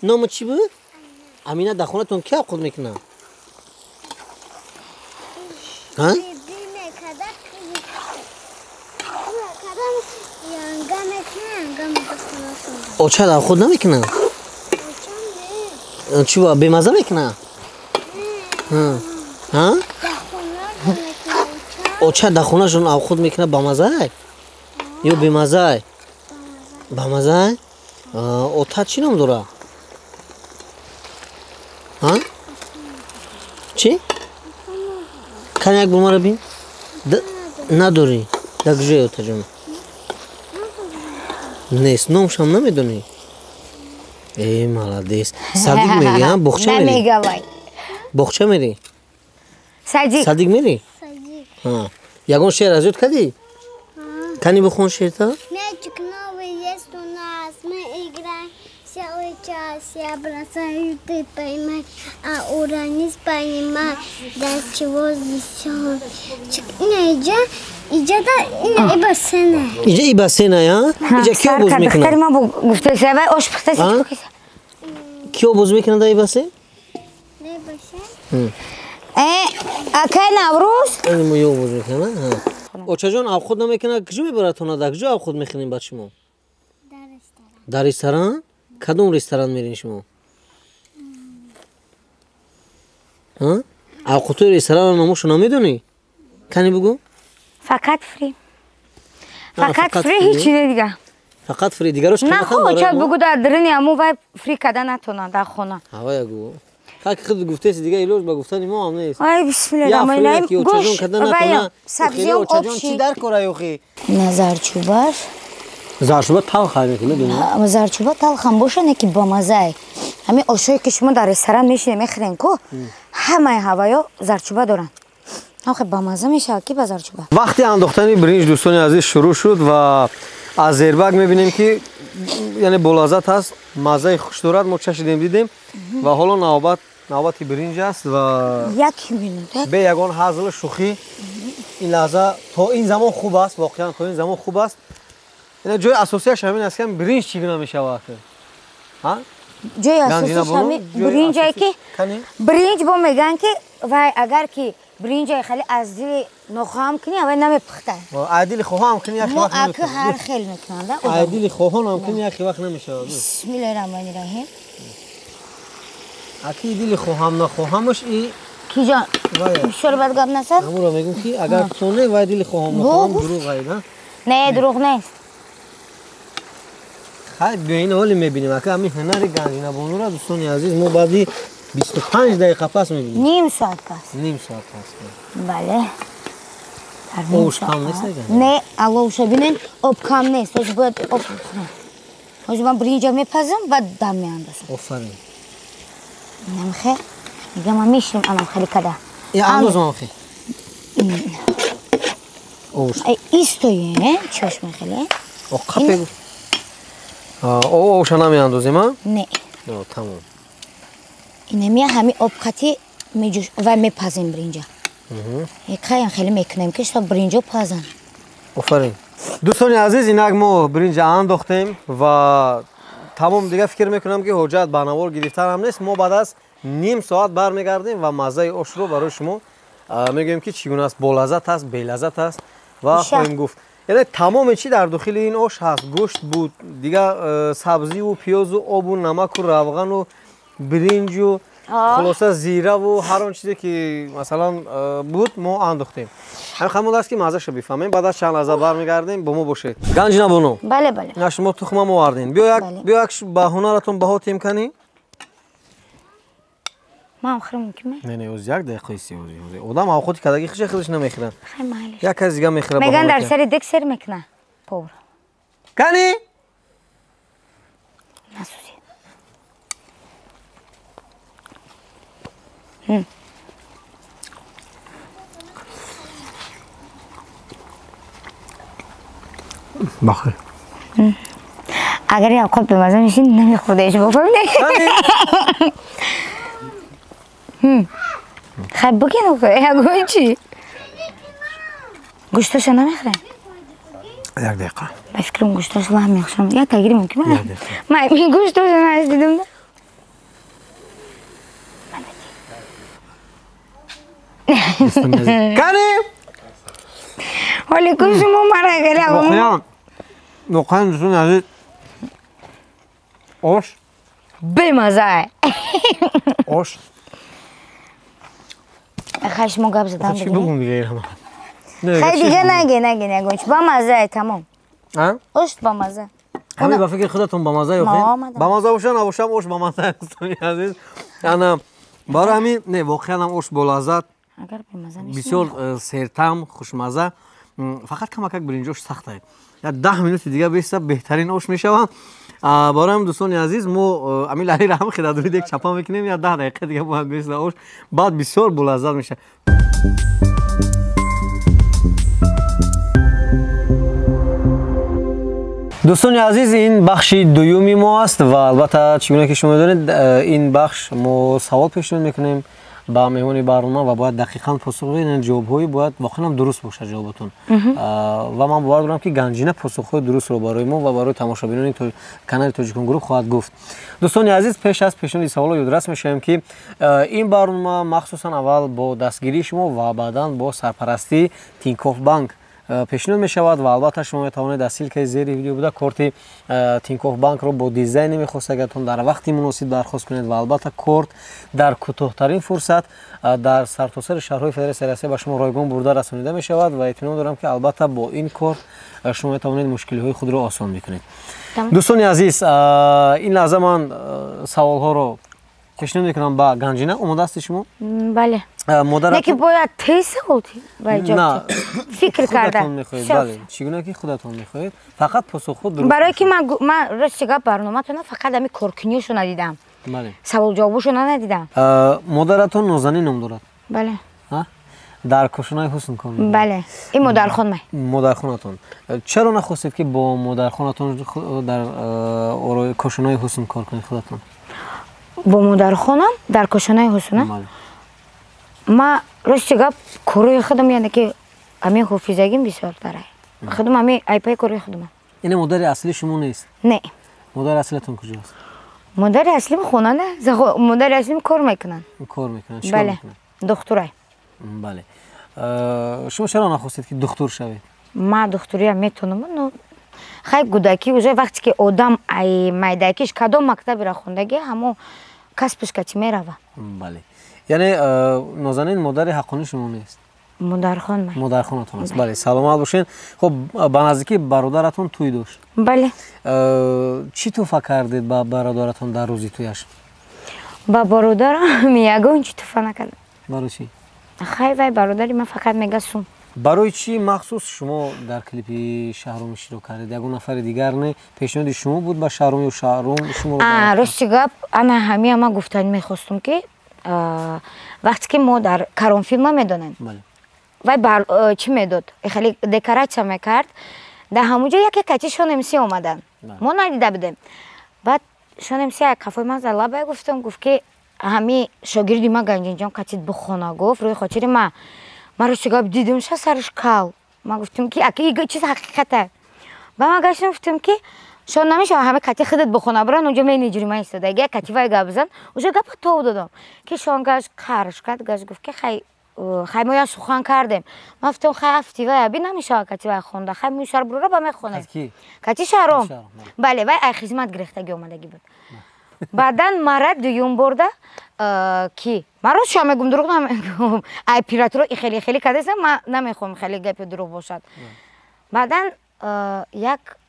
Номи чӣ буд? Амина дар хонатон ки овқот мекунад? Оча дар овқот намекунад? Чӣ ба бемаза мекунад? Оча дар хонашон овқот мекунад ба мазай? Ё бемазай? Ба мазай? Ота чӣ ном дорад? Чӣ? Кан як бор мара бин? Надорӣ? Дар кужои отаҷон? Нест, номшам намедонӣ? Маладес. Садик мери, боғча мери? Намегавай. Боғча мери? Садик мери? Садик. Ягон шеър аз ёд кардӣ? Кани бихон шеърта? Мячик новый есть у нас, мы играем целый час. se abraçaram e pai a Uranus pai mais das chuvas de sol. Nece? İcada ibasena. İca ibasena ya? İca kyo boz mekna? Dختری ما گفته سوای آش پخته سی تو کیسه. Kyo boz mekna da ibase? Ne başa? اکه نوروز Ani mo yo boz mekna ha. Ochajon ab khud namekna kju mebaratona da kju ab khud mekhin bad shmo? Dar restoran? Kadom restoran merin shmo? Ha? Ab khud restoran nomush namedoni? Kani bugu? فقط فری فقط فری هیچی نه دیگه Faqat free digarosh نه خب چه بگو در درنی امو وای فری کردن نتونن در خونه hava ya gu. Ka ki khud guftesi diga ilosh ba guftani mo am nes. وای بسم الله الرحمن الرحیم گوش وای سبزیام چی در کورای خو نظر چوبار زارشوبه تاو خاله کنه دونه زرچوبه تلخم باشه نه که با مزه همین آشایی که شما در رستوران میشینه میخورین کو همه هوایا زرچوبه دارن آخه با مزه میشه کی با زرچوبه وقتی انداختن برنج دوستان عزیز شروع شد و از زیربگ میبینیم که یعنی بلازت هست مزه خوش دارد ما چشیدیم دیدیم و حالا نوبت برنج است و یک مینوت به یگان حاصل شوخی این لحظه تا این زمان خوب است واقعا تا این زمان خوب است یعنی جای اساسیش همین است که برنج چگونه میشه واقعا ها جای اساسیش همین برنجی که برنج با میگن که وای اگر که برنج خیلی از دل نخواهم کنی اول نمیپخته عادل خواهم کنی یا ما اکه هر خیلی میکنن عادل خواهم کنی یا وقت نمیشه بسم الله الرحمن الرحیم اکی دل خواهم نخواهمش ای کی جان شربت گاب نسر همون میگم که اگر سونه وای دل خواهم نخواهم دروغ نه نه دروغ نیست خیلی بیاین حالی میبینیم اگه همین هنر گنجینه بونورا دوستان عزیز ما بعدی 25 دقیقه پس میبینیم نیم ساعت پس بله اوش کم نیست نه الوش ببینین آب کم نیست توش باید آب توش من برنج میپزم و دم میاندازم آفرین نمیخه میگم ما میشیم الان خیلی کده یا انداز ما خیلی اوش ایستویه نه چشم خیلی کپه اوش نمیاندازیم ها نه تمام اینه میه همین آب قطی میجوش و میپزیم برنجا یکی خیلی میکنیم که شب برنجو پزن آفرین دوستان عزیز اینک ما برنج انداختیم و تمام دیگه فکر میکنم که حجت بنوار گرفتن هم نیست ما بعد از نیم ساعت برمیگردیم و مزه آش رو برای شما میگیم که چگونه است با لذت است بی لذت است و خواهیم گفت یعنی تمام چی در داخل این آش هست گوشت بود دیگه سبزی و پیاز و آب و نمک و روغن و برنج و خلاصه زیره و هر آن چیزی که مثلا بود ما انداختیم همین خمود است که مزه‌اش رو بفهمیم بعد از چند لحظه برمیگردیم با ما باشید گنجینه بانو بله بله نه شما تخم ما آوردین بیا یک به هنرتون بهاتیم کنی ما هم خرم میکنم نه اوز یک دقیقه ایستی آدم او خودی کداگی خودش نمیخورن خیلی معلش یک از دیگه میخوره میگن در سر دک سر میکنه پور کنی نسوزی بخیر اگر یا خود به مزه میشین نمیخوردهش بکنم خیلی بگین اوکه گوی چی؟ گوشتاش نمیخورن یک دقیقه بفکرم گوشتاش با هم میخورم یا تغییر ممکنه من این گوشتاش نشدیدم کنی حالی کشم و مرا گره واقعا دوستان عزیز آش بمزه آش خشمو گب زدم چی بگم دیگه خیلی دیگه نگه با مزه تمام آش با مزه همه با فکر خودتون با مزه یخین با مزه باشن نباشم آش با مزه دوستان عزیز یعنی برای همین نه واقعا هم آش با لذت بسیار سرتم خوشمزه فقط کمک برنجش سخته یا 10 minut دیگه بیسته بهترین آش میشوم برای هم دوستان عزیز ما امیل علی رحم خیلی دوید یک چپا میکنیم یا 10 دقیقه دیگه باید بیسته آش بعد بسیار بلذت میشه دوستان عزیز این بخش دومی ما است و البته چگونه که شما دانید این بخش ما سوال پیشنهاد میکنیم با مهمون برنامه و باید دقیقاً پاسخ بدین. جواب‌های باید واقعاً هم درست باشه جوابتون و من باور دارم که گنجینه پاسخ‌های درست رو برای ما و برای تماشاگران کانال تاجیکون گروپ خواهد گفت. دوستان عزیز پیش از پیشنهاد سوال یادداشت می‌شیم که این برنامه مخصوصاً اول با دستگیری شما و بعداً با سرپرستی تینکوف بانک پیشنهاد می شود و البته شما می توانید از لینک زیر ویدیو بوده کارت تینکوف بانک رو با دیزاین میخواستگتون در وقتی مناسب درخواست کنید و البته کارت در کوتاه‌ترین فرصت در سرتاسر شهرهای فدراسیون روسیه به شما رایگان برده رسانیده می شود و اطمینان دارم که البته با این کارت شما می توانید مشکل‌های خود رو آسان بکنید. دوستان عزیز این لحظه من سوال ها رو پیشنهاد میکنم با گنجینه. اومده است شما؟ بله. نه که باید تیست خودی نه فکر کردم. بله چگونه که خودتون میخواهید فقط پاسخ خود درست برای که من راست گپ برنامه‌تون فقط همین کورکنیوشو ندیدم. بله. سوال جوابشو ندیدم. مادرتون نازنین نام دارد؟ بله. در کاشانای حسن کار می‌کنید؟ بله. این مادرخانه. مادرخانه‌تون. چرا نخواستید که با مادرخانه‌تون در کاشانای حسن کار کنید خودتون؟ با مادرخانم در کاشانای حسن؟ بله. ما راست گپ کارای خودم یعنی که همین حافظگیم بسیار داره. خودم همین ایپای کارای خودم. این مادر اصلی شما نیست؟ نه. مادر اصلیتون کجاست؟ مادر اصلیم خونه نه. مادر اصلیم کار میکنن. کار میکنن. بله. دکترای. بله. شما چرا نخواستید که دکتر شوید؟ ما دکتری هم میتونم. نو خیلی گودکی уже وقتی که آدم ای میدکیش کدام مکتبی را خوندگی همو کسبش کچی میروه. بله. یعنی نازنین مادر حقانی شما نیست؟ مادرخان من. مادرخانتون است. بله سلامت باشین. خب به نزدیکی برادرتون توی داشت؟ بله. چی تو فکر کردید با برادرتون در روزی تویش؟ با برادرم یگان چی تو نکردم. برای چی؟ خیلی وای برادری من فقط میگسم. برای چی مخصوص شما در کلیپ شهرام شروع کردید؟ یگان نفر دیگر نه پیشنهاد شما بود با شهرام یا شهرام شما رو؟ راست گپ انا همه ما گفتن میخواستم که وقتی که ما در کارون فیلم میدونن. بله. وای چی میداد؟ خیلی دکوراسیون میکرد. در همونجا یکی کچی شونمسی اومدن. ما ندیده بودیم. بعد شونمسی کافه من زلابه گفتم گفت که همین شاگردی ما گنجین جان کچید بخونه گفت روی خاطر ما راست گپ دیدم ش سرش کال. ما گفتم که اگه چیز حقیقته. و ما گفتم که شون نمیشه همه کتی خودت بخونه برن اونجا می نجوری من ایستاده اگه کتی وای گپ بزن اونجا گپ تو دادم که شون گاش کارش کرد گاش گفت که خیلی ما سخن کردیم ما گفتم خیلی افتی وای ابی نمیشه کتی وای خونده خیلی میشار برو با میخونه کتی شهرام بله وای ای خدمت گرفتگی اومدگی بود بعدا مرد دوم برده کی من رو شما میگم دروغ نمیگم ای پیراتورو خیلی خیلی کدیسم من نمیخوام خیلی گپ دروغ باشد بعدا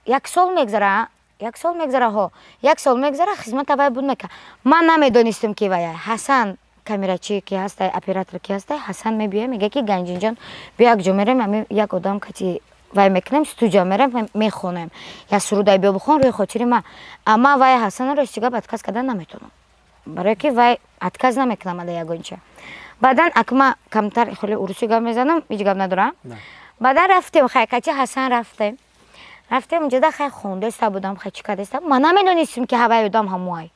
یک سال میگذره یک سال میگذره خدمت وای بود میکنه من نمیدونستم که وای حسن کامراچی کی هست اپراتور کی هست حسن میبیه میگه که گنجین جان بیا یک جا میرم یک آدم کتی وای میکنم استودیو میرم میخونم یا سرودای بیا بخون روی خاطر من اما وای حسن رو استیگا بدکس کردن نمیتونم برای که وای اتکاز نمیکنم اده یگونچه بعدا اکما کمتر خیلی اروسی گام میزنم هیچ گام ندارم بعدا رفتیم خیلی کتی حسن رفتیم اونجا دا خیلی خونده است بودم خیلی چیکار است من نمیدونستم که هوای آدم هموای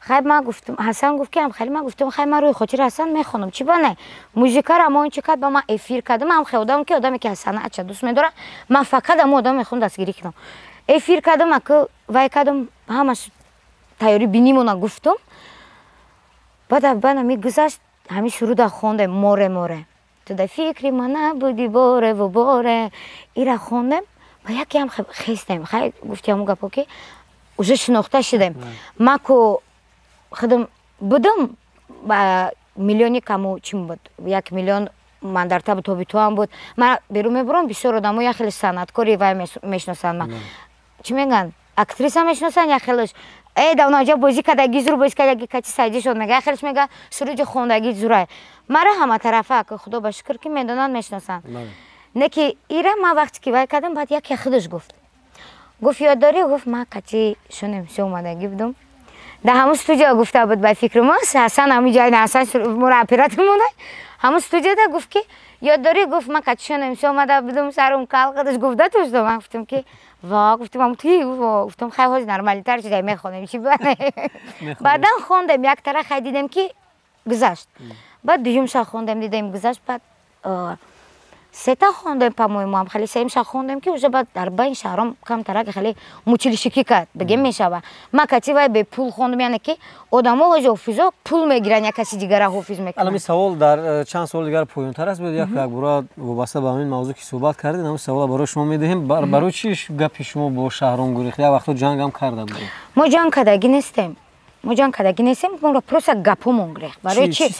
خیلی ما گفتم حسن گفت که خیلی ما گفتم خیلی من روی خاطر حسن میخونم چی بانه موزیک را ما اون چیکار با ما افیر کردم هم خیلی آدم که آدمی که حسن اچ دوست می‌داره من فقط هم آدم میخوام دستگیری کنم افیر کردم که وای کردم همش تیاری بینیمونا گفتم بعد میگذشت همین شروع دا خونده موره تو در فکری من نبودی باره ایرا خوندم و یکی هم خیستم خیلی گفتی همون گپا که اوزه شناخته شدم ما که خودم بودم با میلیونی کمو چیم بود 1 میلیون من در تاب تو هم بود من بیرون میبرم بسیار آدم یا خیلی صنعتکاری وای میشناسن من چی میگن اکتریسا میشناسن یا خیلیش ای داوناجا بازی کردگی زور بازی کردگی کچی سایدی شد میگه خیلیش میگه سروج خوندگی زوره مرا همه طرفه که خدا بشکر که میدونن میشناسن نه که ایره ما وقتی که وای کردم بعد یکی خودش گفت یاد داری گفت ما کچی شونمسی اومدگی بودم در همون استودیو گفته بود با فکر ما حسن همین جای حسن مرا اپراتور مونه همون استودیو دا گفت که یادداری گفت من کچشون امسا اومده بودم سرم کال قدش گفته توش دو من گفتم که وا گفتم هم توی گفتم خیلی هاش نرمالی تر شده میخونم چی بانه بعدا خوندم یک طرح خیلی دیدم که گذشت بعد دوم شب خوندم دیدم گذشت بعد سه تا خوندم по-моему هم خیلی سه شب خوندم که уже بعد در بین شهرام کم طرح خیلی موچیلیشکی کرد بگم میشه ما کتی وای به پول خوندم یعنی که آدما هاج حافظا پول میگیرن یک کسی دیگر حافظ میکنه الان سوال در چند سال دیگر پایین‌تر است بود یک بار وابسته به همین موضوع که صحبت کردید اما سوال برای شما میدهیم برای چی گپ شما با شهرام گریخت یا وقتا جنگ هم کرده بود ما جنگ کردگی نیستیم ما جنگ کردگی نیستیم ما رو پروسا گپمون گریخت برای چی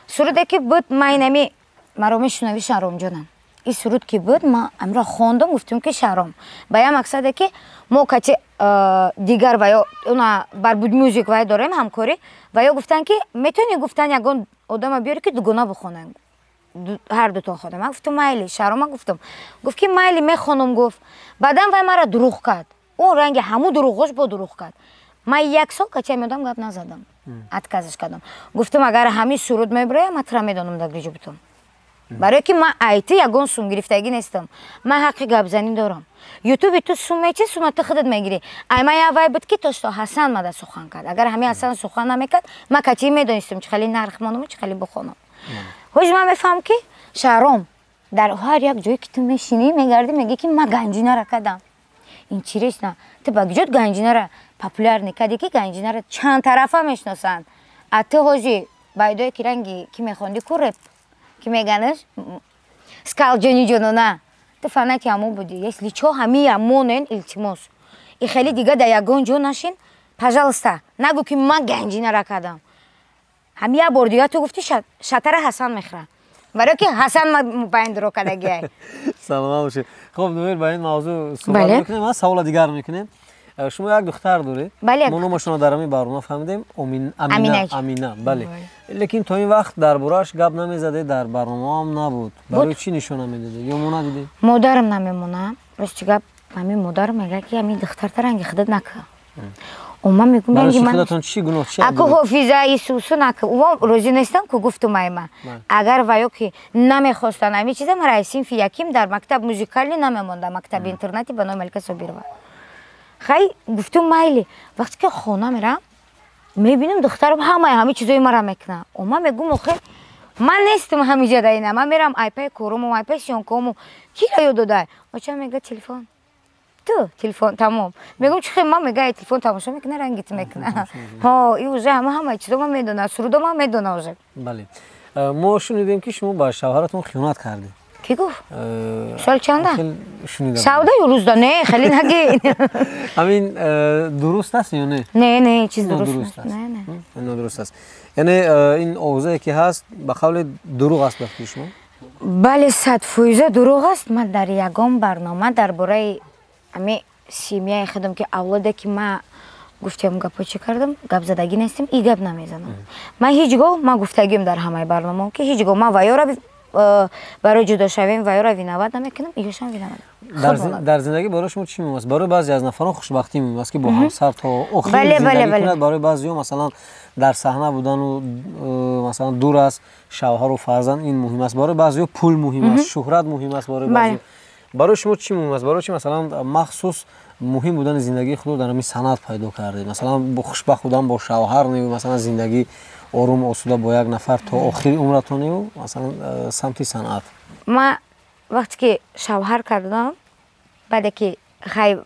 سروده که بود ما اینمی مرا میشنوی شهرام جانم این سرود که بود ما امرا خوندم گفتم که شهرام با یه مقصده که ما کتی دیگر و یا اونا بر بود موزیک و داریم همکاری و یا گفتن که میتونی گفتن یگان آدم بیاری که دوگانه بخونن هر دوتا خودم من گفتم مایلی شهرام گفتم گفت که مایلی میخونم گفت بعدا و مرا دروغ کرد اون رنگ همو دروغش با دروغ کرد من یک سال کتی میدم گپ نزدم اتکازش کردم گفتم اگر همین سرود میبره من ترا میدونم دگریجو بتم برای که من ایتی یگان سوم گرفتگی نیستم من حق گپ زنی دارم یوتیوب تو سوم میچه سوم تو خودت میگیری ایما یا وای بود که توش تو حسن مده سخن کرد اگر همین حسن سخن نمیکرد من کتی میدونستم چه خیلی نرخ مونم چه خیلی بخونم هوش من میفهم که شهرام در هر یک جایی که تو میشینی میگردی میگی که من گنجینه را کردم این چیریش نه تو بگجود گنجینه را پاپولار نکردی که گنجینه را چند طرفه میشناسن ات هوجی بایدای کی رنگی کی میخوندی کو رپ کی میگنش سکال جونی جونونا تو فناتی همو بودی если чё همі همونن التماس این خیلی دیگه در یگان جو نشین пожалуйста نگو که من گنجینه را کردم همه یه بار دیگه تو گفتی شطر حسن میخوره برای که حسن مبین درو کردگی سلام باشه خب نویر با این موضوع صحبت میکنیم ما سوال دیگر میکنیم شما یک دختر دارید ما نامشون در همین برنامه فهمیدیم امینه بله لیکن تا این وقت دربارش گپ نمیزده در برنامه هم نبود برای چی نشونه میدادید یا مو ندیدید مادرم نمیمونه راست گپ همین مادر میگه که همین دختر ترنگ خودت نکه اوما میگم برای خودتون چی گناه چی اگه حافظه ایسوسو نکه اوما روزی نیستم که گفتم من اگر وایو که نمیخواستن همین چیزا من رئیسیم فی یکیم در مکتب موزیکالی نمیمونده مکتب اینترنتی به نام ملکه صابرова خیلی گفتم مایلی وقتی که خونه میرم میبینم دخترم همه چیزای مرا میکنه اوما میگم آخه من نیستم همینجا دینا من میرم آیپای کورم و آیپای شونکوم کی را یاد داده بچه میگه تلفن تو تلفن تمام میگم چه من میگه تلفن تماشا میکنه رنگیت میکنه ها این وجه همه چیزا من میدونه سرودا من میدونه وجه بله ما شنیدیم که شما با شوهرتون خیانت کردید کی گفت سال چنده سودا یا روزدا نه خیلی نگین همین درست است یا نه نه چیز درست است نه درست است یعنی این اوضاعی که هست به قول دروغ است گفتی شما بله 100% دروغ است من در یگان برنامه درباره امی سیمیای خودم که اولاده که من گفتم گپ چه کردم گپ زدگی نیستم این گپ نمیزنم من هیچ گاه ما گفتگیم در همه برنامه که هیچ گاه ما ویارا برای جدا شویم ویارا وینود نمیکنم ایشان وینود در زندگی برای شما چی میمونه برای بعضی از نفران خوشبختی میمونه که با همسر تا آخر زندگی کنند برای بعضی‌ها مثلا در صحنه بودن و مثلا دور از شوهر و فرزند این مهم است برای بعضی‌ها پول مهم است شهرت مهم است برای بعضی برای شما چی مهم است برای چی مثلا مخصوص مهم بودن زندگی خود در همین صنعت پیدا کردید مثلا با خوشبخت بودن با شوهر نیو مثلا زندگی آروم آسوده با یک نفر تا آخر عمرتون نیو مثلا سمت صنعت ما وقتی که شوهر کردم بعد که خیلی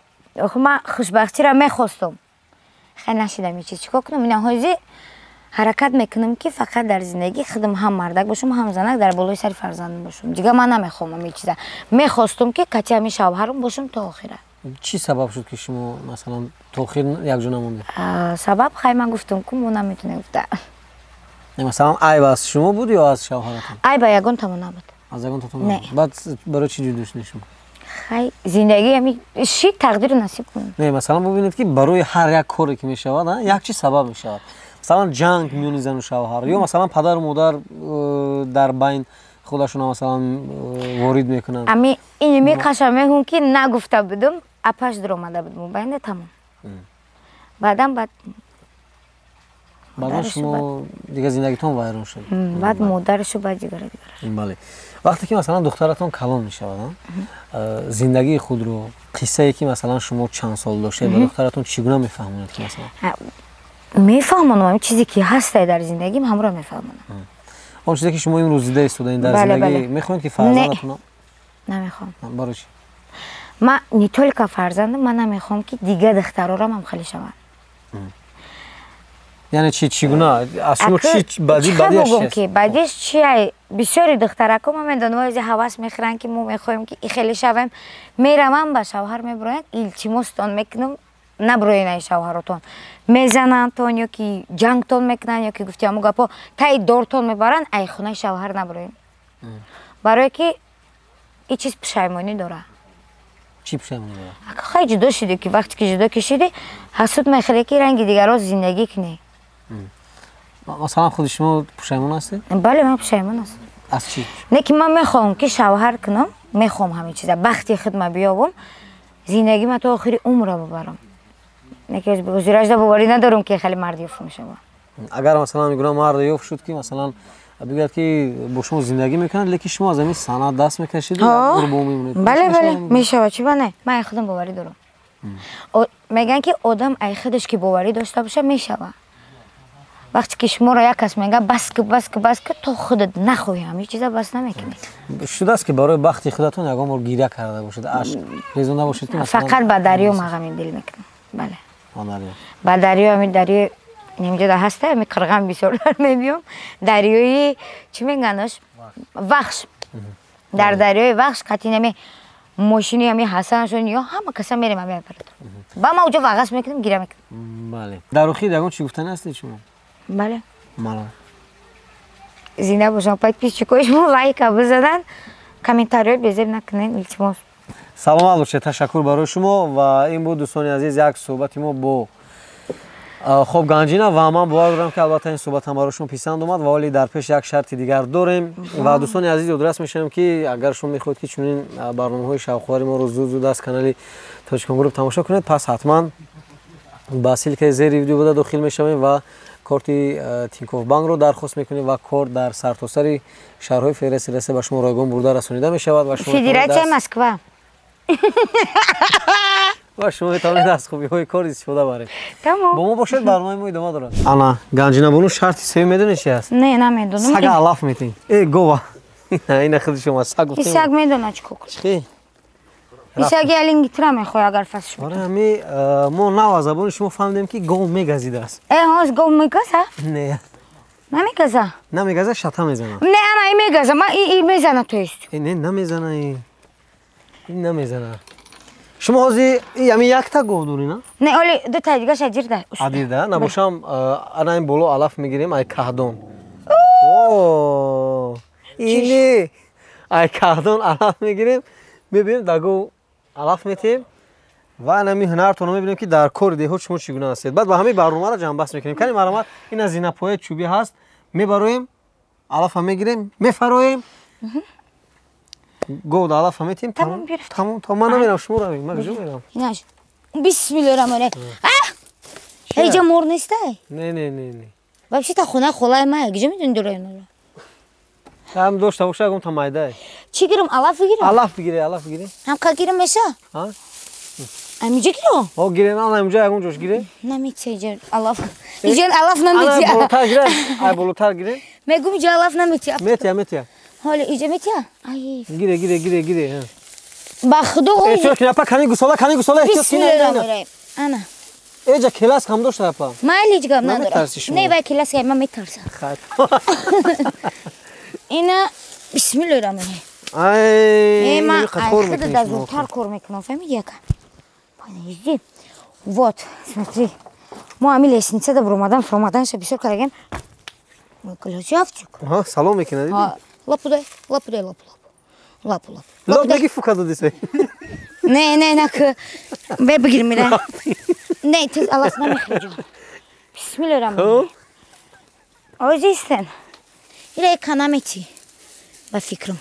ما خوشبختی را میخواستم خیلی نشیدم چی چیکار کنم اینا هایی حرکت میکنم که فقط در زندگی خودم هم مردک باشم هم زنک در بالای سر فرزندم باشم دیگه من نمیخوام این چیزا میخواستم که کتی همین شوهرم باشم تا آخره چی سبب شد که شما مثلا تا آخر یک جا نموندید سبب خیلی من گفتم که مو نمیتونه گفته مثلا عیب از شما بود یا از شوهرتون عیب یگان تمام نبود از یگان تمام نبود بعد برای چی جدا شدید شما خیلی زندگی همین شی تقدیر نصیب کنیم نه مثلا ببینید که برای هر یک کاری که میشود یک چی سبب میشود مثلا جنگ میون زن و شوهر یا مثلا پدر و مادر در بین خودشون مثلا وارد میکنن امی این میکشم میگم که نگفته بودم اپاش در اومده بودم بین تمام بعد شما دیگه زندگیتون ویران شد بعد مادرشو بعد دیگه بله вақте ки масалан духтаратон калон мешавад зиндагии худро қиссае ки масалан шумо чанд сол доштед ба духтаратон чӣ гуна мефаҳмонед ки масалан мефаҳмонам чизе ки ҳастае дар зиндагим ҳамро мефаҳмонам он чизе ки шумо имрӯз дида истодаин дар зиндагӣ мехоҳед ки фарзандатон намехоҳам барои чӣ ман не только фарзандам ман намехоҳам ки дигар духтарорам ҳам хеле шаванд яъне чӣ гуна аз шумо чӣ бадиаш ки бадиаш чия бисёри духтарако ма медонам ози ҳавас мехӯранд ки мо мехоҳем ки хеле шавем меравам ба шавҳар мебироянд илтимостон мекунам набироянаи шавҳаротон мезанандтон ё ки ҷангтон мекунанд ё ки гуфти ҳамо гапо таи дортон мебаранд ай хонаи шавҳар набироем барое ки ин чиз пушаймонӣ дора чӣ пушаймонӣ дора хай ҷудо шудӣ ки вақте ки ҷудо кишидӣ ҳасуд мехӯре ки ранги дигаро зиндагӣ кунӣ масалан худи шумо пушаймон ҳастед бале ман пушаймон ҳастам аз чӣ не ки ман мехоҳам ки шавҳар кунам мехоҳам ҳамин чиза бахти худма биёбам зиндагима то охири умра бибарам не ки озиражда боварӣ надорам ки хеле мард ёфт мешавам агар масалан мегӯям мард ёфт шуд ки масалан бигӯяд ки бо шумо зиндагӣ мекунад лекин шумо аз ҳамин санъат даст мекашед қурбон мемонед бале бале мешавад чӣ ба не ман ай худам боварӣ дорам мегӯянд ки одам ай худаш ки боварӣ дошта боша мешавад вақте ки шуморо як кас мегӯяд бас ки то худат нахоҳӣ ҳамин чиза бас намекунӣ шудааст ки барои бахти худатон ягон бор гиря карда бошед ашк резонда бошед ки фақат ба дарё ман ғами дил мекунам бале ба дарё ҳамин дарёи немҷода ҳаста ҳамин қирған бисёр дар мебиём дарёи чӣ мегӯяндаш вахш дар дарёи вахш қати нами мошини ҳамин ҳасанашон ё ҳама каса мерем ҳамин апарат ба ма уҷо вағас мекунам гиря мекунам бале дар охир ягон чӣ гуфтани ҳастед шумо бале малом зинда бошам подписчикои шумо лайка бизананд комментариё безеб накунед илтимос саломат бошед ташаккур барои шумо ва ин буд дӯстони азиз як суҳбати мо бо хоб ганҷина ва ман бовар дорам ки албатта ин суҳбатам барои шумо писанд омад ва вале дар пеш як шарти дигар дорем ва дӯстони азиз ёдрас мешавем ки агар шумо мехоҳед ки чунин барномаҳои шавқовари моро зуд аз канали Tochkon Group тамошо кунед пас ҳатман ба силкаи зери видео буда дохил мешавем ва корти Тинькофф банкро дархост мекунем ва кор дар сартосари шаҳрҳои Федератсия ба шумо ройгон бурда расонида мешавад ва шумо Федератсияи Москва ва шумо метавонед аз хубиҳои кор истифода баред. Тамом. Бо мо бошед, барномаи мо идома дорад. Ана, ганҷинабону шарти севим медонед чи аст? Не, намедонам. Сага алаф метин. Гова. Ина худи шумо саг гуфтем. Исаг медона чӣ кор. Чӣ? Исаги алингитра мехоҳ агар фасш. Ора ами мо нава забони шумо фаҳмидем ки гов мегазидааст. Ҳоз гов мегаза? Не. Намегаза? Намегаза, шата мезана. Не, ана ин мегаза, ман ин мезана тоест. Не, намезана ин. Ин намезана. Шумо ҳозир ами якта гов дорӣ, на? Не, оли дута дигаш адирда. Адирда? Набошам ана ин боло алаф мегирем, ай каҳдон. Ини ай каҳдон алаф мегирем, мебинем дар гов алаф метем ва нами ҳунартонро мебинем ки дар кори деҳот шумо чӣ гуна ҳастед. Баъд ба ҳамаи барномаро ҷамъбаст мекунем. Кани маромат ин аз зинапояи чӯбӣ ҳаст. Мебароем, алафа мегирем, мефароем. Гов дар алафа метем. Тамом гирифт. Тамом. Та ман намерам, шумо равед. Ман куҷо мерам? Инаш. Бисмиллаҳир-раҳмонир-раҳим. Эҷа мор нестай? Не. Вообще та хона холаи мая. Куҷо метавонӣ дурай онро? Ҳам дошта боша ягон та майда. Чӣ гирам? Алаф бигирам? Алаф бигире. Ҳамқа гирам меша? Ҳа? Амиҷа гирам? О, гире, ана имҷа ягон ҷош гире. Наметия иҷа алаф. Иҷа алаф наметия. Ана болотар гире. Ай болотар гире. Мегум иҷа алаф наметия. Метия. Ҳоли иҷа метия? Ай. Гире. Ба худо ҳоҷи. Эҳтиёт кунед, апа кани гусола. Бисмиллаҳир-раҳмонир-раҳим. Ана. Эҷа класс ҳам дошта, апа. Майли ҳеҷ гап надорам. Наметарсӣ шумо? Не, вай классга ман метарсам. Хайр. Ина бисмиллаҳир-раҳмонир-раҳим. Ай, ман қатор худа мекуниш да шумо. зудтар кор мекунам, фаҳмиди яка? Подожди. Вот, смотри. Мо ҳамин лестницада фромаданша бисёр кардаем. Красавчик. Аҳа, салом мекунад. Лапу дай. Лапу. Лап наги фука дадисе. Не, нак. Бе бигир мира. Не, ты алаф намехраҷа. Бисмиллаҳир-раҳмонир-раҳим. Озистен. Ира экономити. Ба фикрам.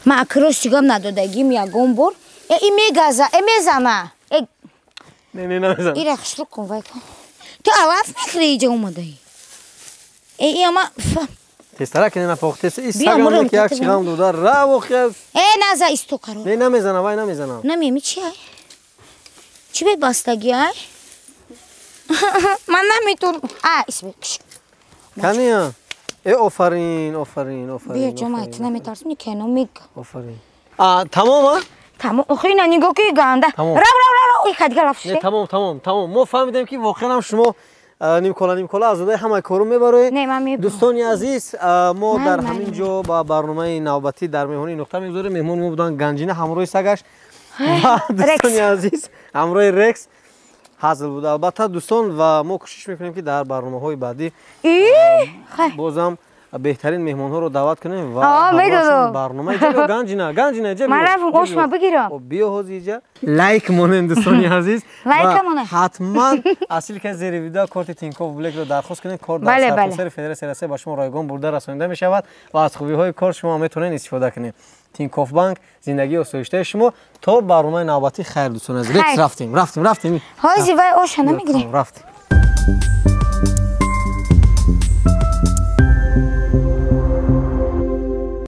Ман акрос чигам надодагим ягон бор. И мезана. Не, намезана. Ира хушрук кун вай кун. Ту алаф мехӯри иҷа омадаи. Ама тестара кине напохтеса ин Бия, сагам мурам, як як тату, шигам дуда ра вохя наза исто каро. не намезана вай намезана Намеми чи ай? Чи бе бастаги ай? Ман намитун. Исме. кания офарин Бия ҷамоат наметарсим кино миг. офарин тамома Тамом. Охина нигоҳ ки ганда. Тамом. Рав. Икадга рафш. не тамом мо фаҳмидем ки воқеан шумо нимкола азодаи ҳамаи кору мебароед Не, ман мебарам. дӯстони азиз мо дар Ман. ҳамин ҷо ба барномаи навбатӣ дар меҳмонии нуқта мегузорем меҳмони мо буданд ганҷина ҳамроҳи сагаш ва дӯстони азиз ҳамроҳи рекс ҳазл буд албатта дӯстон ва мо кӯшиш мекунем ки дар барномаҳои баъдӣ Хай. бозам беҳтарин меҳмонҳоро даъват кунем ва медодам. барномаи ганҷина Ман рафтам ошма бигирам. биё ҳозир иҷа лайк монем дӯстони азиз Лайка ва монем. ҳатман асили ки зери видео корти Тинькофф Блекро дархост кунед кор дар Бале, сартосари Федератсияи Россия ба шумо райгон бурда расонида мешавад ва аз хубиҳои кор шумо метавонед истифода кунед. Тинькофф банк зиндагии осоиштаи шумо то барномаи навбатӣ хайр дӯстони азиз. Рекс рафтем. Ҳозир вай оша намегирем. рафтем